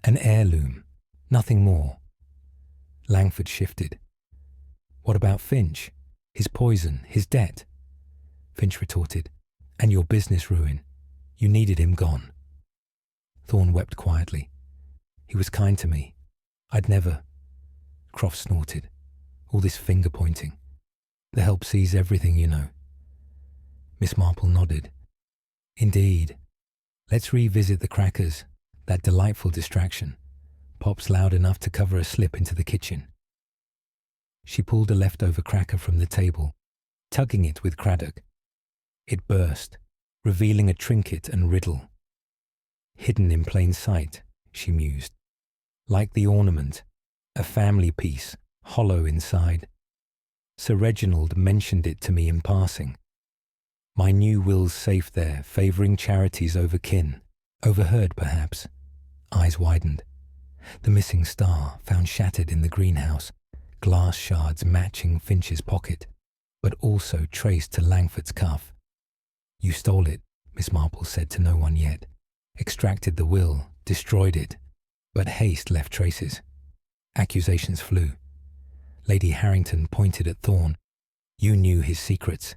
An heirloom, nothing more. Langford shifted. What about Finch? His poison, his debt? Finch retorted. And your business ruin. You needed him gone. Thorne wept quietly. He was kind to me. I'd never... Croft snorted. All this finger-pointing. The help sees everything, you know. Miss Marple nodded. Indeed. Let's revisit the crackers, that delightful distraction. Pops loud enough to cover a slip into the kitchen. She pulled a leftover cracker from the table, tugging it with Craddock. It burst, revealing a trinket and riddle. Hidden in plain sight, she mused. Like the ornament, a family piece, hollow inside. Sir Reginald mentioned it to me in passing. My new will's safe there, favouring charities over kin. Overheard, perhaps. Eyes widened. The missing star, found shattered in the greenhouse, glass shards matching Finch's pocket, but also traced to Langford's cuff. You stole it, Miss Marple said to no one yet. Extracted the will, destroyed it. But haste left traces. Accusations flew. Lady Harrington pointed at Thorne. You knew his secrets.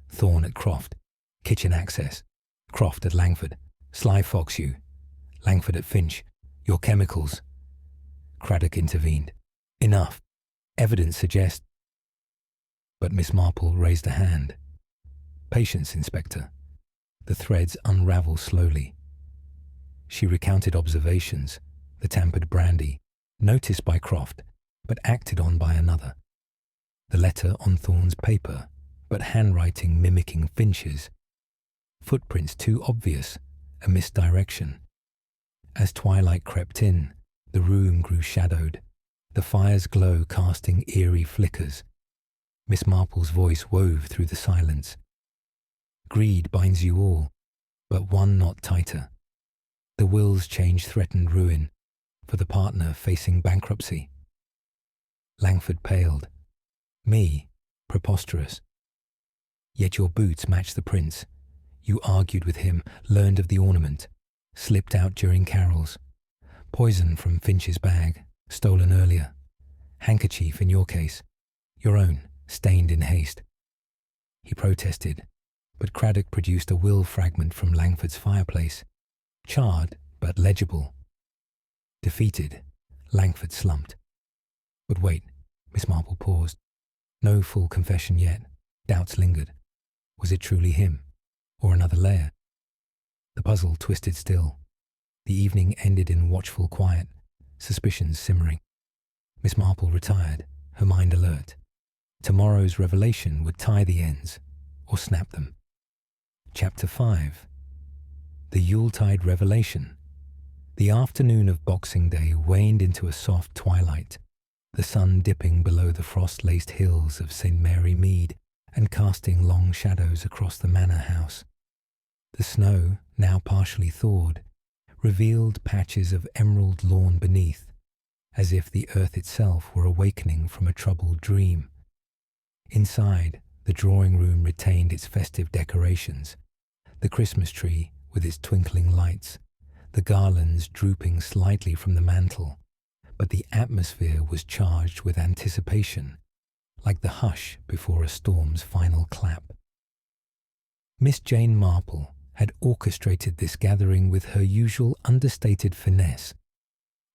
Thorne at Croft. Kitchen access. Croft at Langford. Sly fox you. Langford at Finch. Your chemicals. Craddock intervened. Enough. Evidence suggests... But Miss Marple raised a hand. Patience, Inspector. The threads unravel slowly. She recounted observations, the tampered brandy, noticed by Croft, but acted on by another. The letter on Thorne's paper, but handwriting mimicking Finch's. Footprints too obvious, a misdirection. As twilight crept in, the room grew shadowed, the fire's glow casting eerie flickers. Miss Marple's voice wove through the silence. Greed binds you all, but one knot tighter. The will's change threatened ruin, for the partner facing bankruptcy. Langford paled. Me, preposterous. Yet your boots match the prints. You argued with him, learned of the ornament, slipped out during carols. Poison from Finch's bag, stolen earlier. Handkerchief in your case, your own, stained in haste. He protested, but Craddock produced a will fragment from Langford's fireplace, charred but legible. Defeated, Langford slumped. But wait, Miss Marple paused. No full confession yet. Doubts lingered. Was it truly him, or another layer? The puzzle twisted still. The evening ended in watchful quiet, suspicions simmering. Miss Marple retired, her mind alert. Tomorrow's revelation would tie the ends, or snap them. Chapter 5. The Yuletide Revelation. The afternoon of Boxing Day waned into a soft twilight, the sun dipping below the frost-laced hills of St. Mary Mead and casting long shadows across the Manor House. The snow, now partially thawed, revealed patches of emerald lawn beneath, as if the earth itself were awakening from a troubled dream. Inside, the drawing-room retained its festive decorations, the Christmas tree with its twinkling lights, the garlands drooping slightly from the mantel, but the atmosphere was charged with anticipation, like the hush before a storm's final clap. Miss Jane Marple had orchestrated this gathering with her usual understated finesse,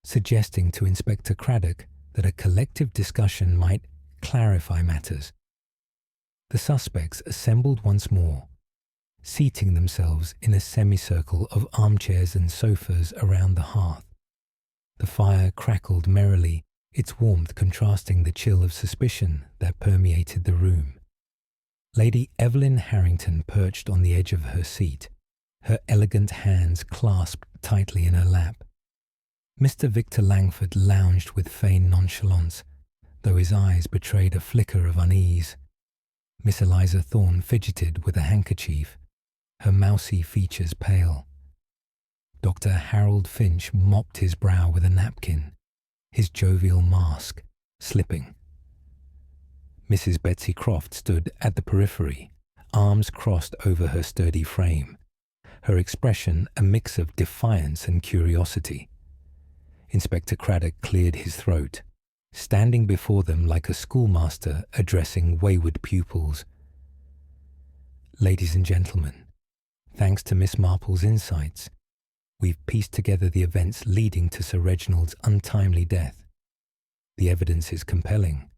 suggesting to Inspector Craddock that a collective discussion might clarify matters. The suspects assembled once more, seating themselves in a semicircle of armchairs and sofas around the hearth. The fire crackled merrily, its warmth contrasting the chill of suspicion that permeated the room. Lady Evelyn Harrington perched on the edge of her seat, her elegant hands clasped tightly in her lap. Mr. Victor Langford lounged with feigned nonchalance, though his eyes betrayed a flicker of unease. Miss Eliza Thorne fidgeted with a handkerchief, her mousy features pale. Dr. Harold Finch mopped his brow with a napkin, his jovial mask slipping. Mrs. Betsy Croft stood at the periphery, arms crossed over her sturdy frame, her expression a mix of defiance and curiosity. Inspector Craddock cleared his throat, standing before them like a schoolmaster addressing wayward pupils. Ladies and gentlemen, thanks to Miss Marple's insights, we've pieced together the events leading to Sir Reginald's untimely death. The evidence is compelling,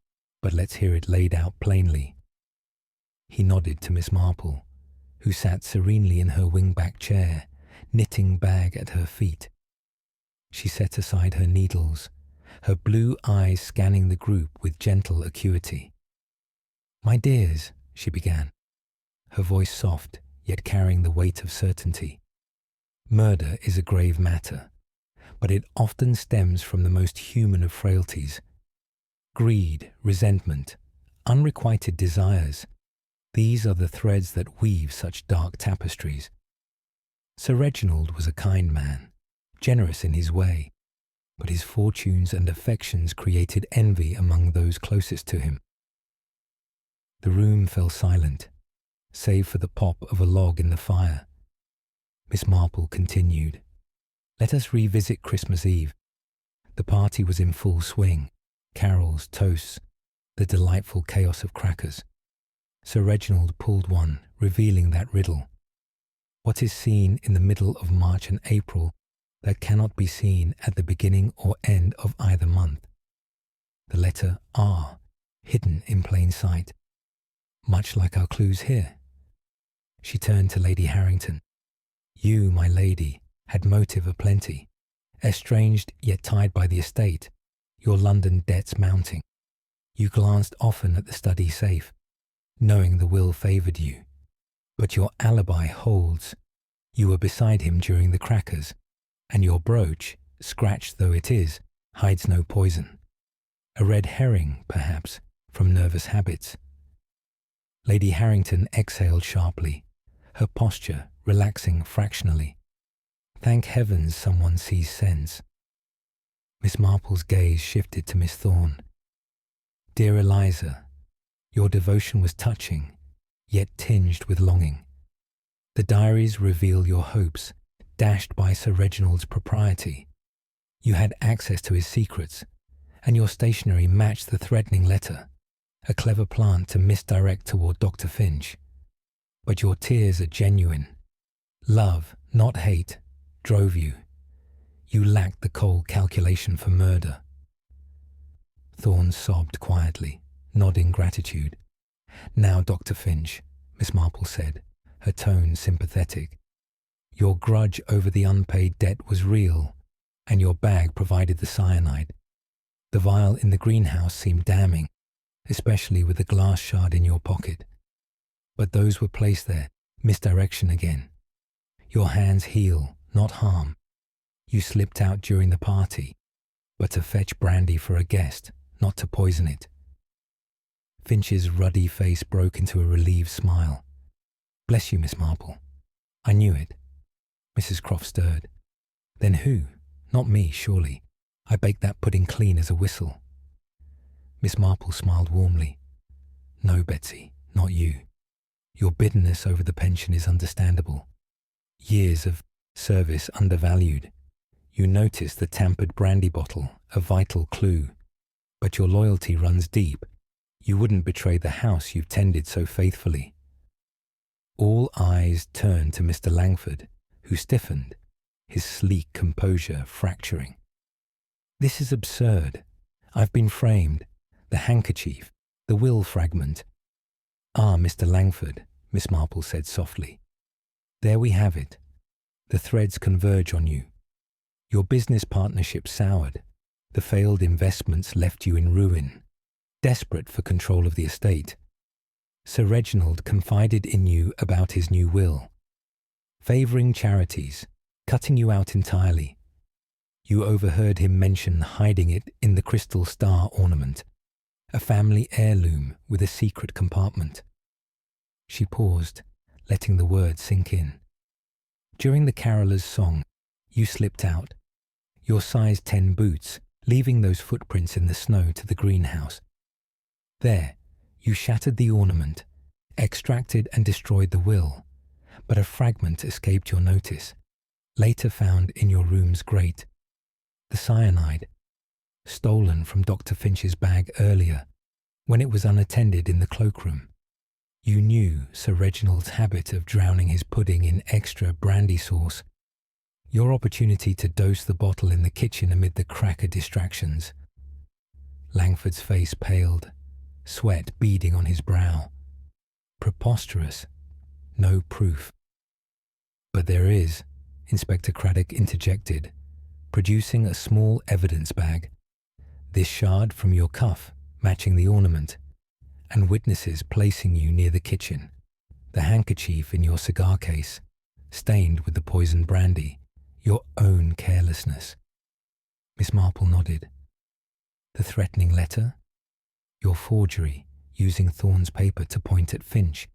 but let's hear it laid out plainly. He nodded to Miss Marple, who sat serenely in her wing-back chair, knitting bag at her feet. She set aside her needles, her blue eyes scanning the group with gentle acuity. "My dears," she began, her voice soft, yet carrying the weight of certainty. "Murder is a grave matter, but it often stems from the most human of frailties. Greed, resentment, unrequited desires, these are the threads that weave such dark tapestries. Sir Reginald was a kind man, generous in his way, but his fortunes and affections created envy among those closest to him." The room fell silent, save for the pop of a log in the fire. Miss Marple continued, "Let us revisit Christmas Eve. The party was in full swing, carols, toasts, the delightful chaos of crackers. Sir Reginald pulled one, revealing that riddle. What is seen in the middle of March and April that cannot be seen at the beginning or end of either month? The letter R, hidden in plain sight, much like our clues here." She turned to Lady Harrington. "You, my lady, had motive aplenty, estranged yet tied by the estate, your London debts mounting. You glanced often at the study safe, knowing the will favoured you. But your alibi holds. You were beside him during the crackers, and your brooch, scratched though it is, hides no poison. A red herring, perhaps, from nervous habits." Lady Harrington exhaled sharply, her posture relaxing fractionally. Thank heavens someone sees sense. Miss Marple's gaze shifted to Miss Thorne. "Dear Eliza, your devotion was touching, yet tinged with longing. The diaries reveal your hopes, dashed by Sir Reginald's propriety. You had access to his secrets, and your stationery matched the threatening letter, a clever plant to misdirect toward Dr. Finch. But your tears are genuine. Love, not hate, drove you. You lacked the cold calculation for murder." Thorne sobbed quietly, nodding gratitude. "Now, Dr. Finch," Miss Marple said, her tone sympathetic. "Your grudge over the unpaid debt was real, and your bag provided the cyanide. The vial in the greenhouse seemed damning, especially with the glass shard in your pocket. But those were placed there, misdirection again. Your hands heal, not harm. You slipped out during the party, but to fetch brandy for a guest, not to poison it." Finch's ruddy face broke into a relieved smile. "Bless you, Miss Marple. I knew it." Mrs. Croft stirred. "Then who? Not me, surely. I baked that pudding clean as a whistle." Miss Marple smiled warmly. "No, Betsy, not you. Your bitterness over the pension is understandable. Years of service undervalued. You noticed the tampered brandy bottle, a vital clue. But your loyalty runs deep. You wouldn't betray the house you've tended so faithfully." All eyes turned to Mr. Langford, who stiffened, his sleek composure fracturing. "This is absurd. I've been framed. The handkerchief, the will fragment." "Ah, Mr. Langford," Miss Marple said softly. "There we have it. The threads converge on you. Your business partnership soured. The failed investments left you in ruin, desperate for control of the estate. Sir Reginald confided in you about his new will, favouring charities, cutting you out entirely. You overheard him mention hiding it in the crystal star ornament, a family heirloom with a secret compartment." She paused, letting the words sink in. "During the caroller's song, you slipped out. Your size 10 boots, leaving those footprints in the snow to the greenhouse. There, you shattered the ornament, extracted and destroyed the will, but a fragment escaped your notice, later found in your room's grate. The cyanide, stolen from Dr. Finch's bag earlier, when it was unattended in the cloakroom. You knew Sir Reginald's habit of drowning his pudding in extra brandy sauce. Your opportunity to dose the bottle in the kitchen amid the cracker distractions. Langford's face paled, sweat beading on his brow. Preposterous. No proof. But there is, Inspector Craddock interjected, producing a small evidence bag. This shard from your cuff, matching the ornament, and witnesses placing you near the kitchen. The handkerchief in your cigar case, stained with the poisoned brandy, your own carelessness. Miss Marple nodded. The threatening letter? Your forgery, using Thorne's paper to point at Finch.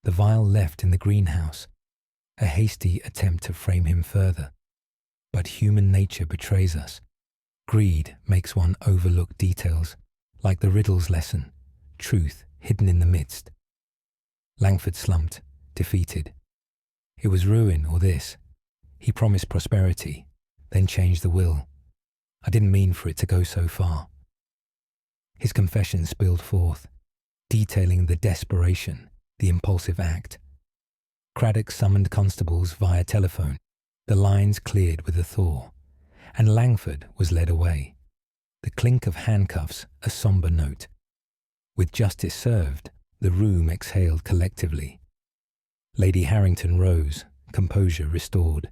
The vial left in the greenhouse, a hasty attempt to frame him further. But human nature betrays us. Greed makes one overlook details, like the riddles lesson, truth hidden in the midst. Langford slumped, defeated. It was ruin or this. He promised prosperity, then changed the will. I didn't mean for it to go so far. His confession spilled forth, detailing the desperation, the impulsive act. Craddock summoned constables via telephone. The lines cleared with a thaw, and Langford was led away. The clink of handcuffs a sombre note. With justice served, the room exhaled collectively. Lady Harrington rose, composure restored.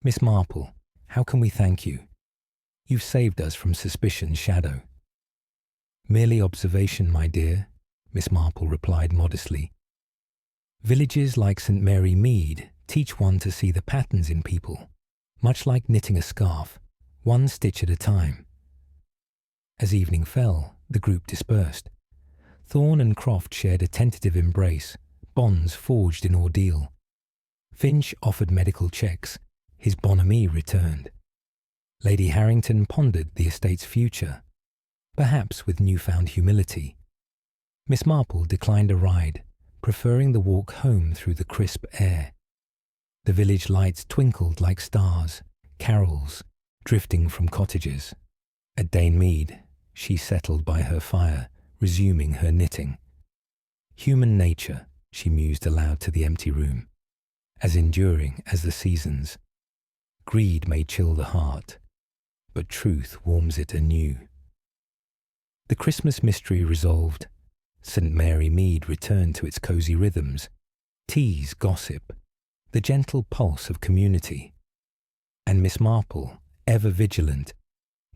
Miss Marple, how can we thank you? You've saved us from suspicion's shadow. Merely observation, my dear, Miss Marple replied modestly. Villages like St. Mary Mead teach one to see the patterns in people, much like knitting a scarf, one stitch at a time. As evening fell, the group dispersed. Thorne and Croft shared a tentative embrace, bonds forged in ordeal. Finch offered medical checks, his bonhomie returned. Lady Harrington pondered the estate's future, perhaps with newfound humility. Miss Marple declined a ride, preferring the walk home through the crisp air. The village lights twinkled like stars, carols, drifting from cottages. At Dane Mead, she settled by her fire, resuming her knitting. Human nature, she mused aloud to the empty room, as enduring as the seasons. Greed may chill the heart, but truth warms it anew. The Christmas mystery resolved, St. Mary Mead returned to its cosy rhythms, teas, gossip, the gentle pulse of community. And Miss Marple, ever vigilant,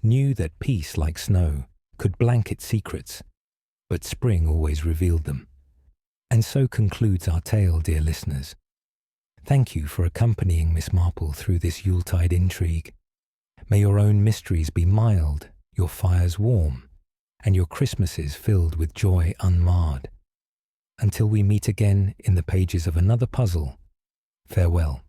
knew that peace like snow could blanket secrets, but spring always revealed them. And so concludes our tale, dear listeners. Thank you for accompanying Miss Marple through this Yuletide intrigue. May your own mysteries be mild, your fires warm, and your Christmases filled with joy unmarred. Until we meet again in the pages of another puzzle, farewell.